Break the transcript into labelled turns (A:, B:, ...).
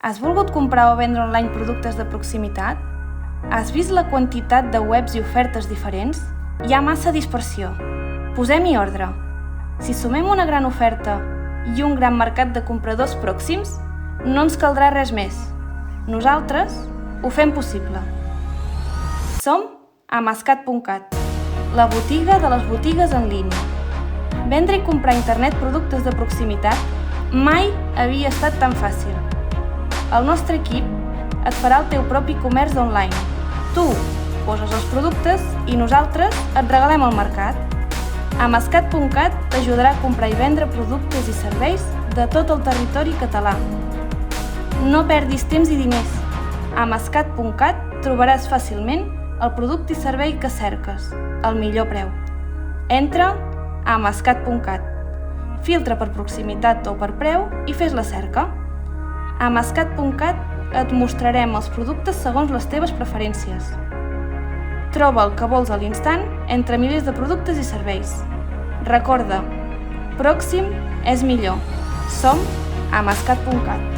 A: Has volgut comprar o vendre online productes de proximitat? Has vist la quantitat de webs i ofertes diferents? Hi ha massa dispersió. Posem-hi ordre. Si sumem una gran oferta i un gran mercat de compradors pròxims, no ens caldrà res més. Nosaltres ho fem possible. Som Amascat.cat, la botiga de les botigues en línia. Vendre i comprar a internet productes de proximitat mai havia estat tan fàcil. El nostre equip et farà el teu propi comerç online. Tu poses els productes i nosaltres et regalem el mercat. Amascat.cat t'ajudarà a comprar i vendre productes i serveis de tot el territori català. No perdis temps i diners. A Amascat.cat trobaràs fàcilment el producte i servei que cerques, al millor preu. Entra a Amascat.cat. Filtra per proximitat o per preu i fes la cerca. A Amascat.cat et mostrarem els productes segons les teves preferències. Troba el que vols a l'instant entre milers de productes i serveis. Recorda, pròxim és millor. Som Amascat.cat.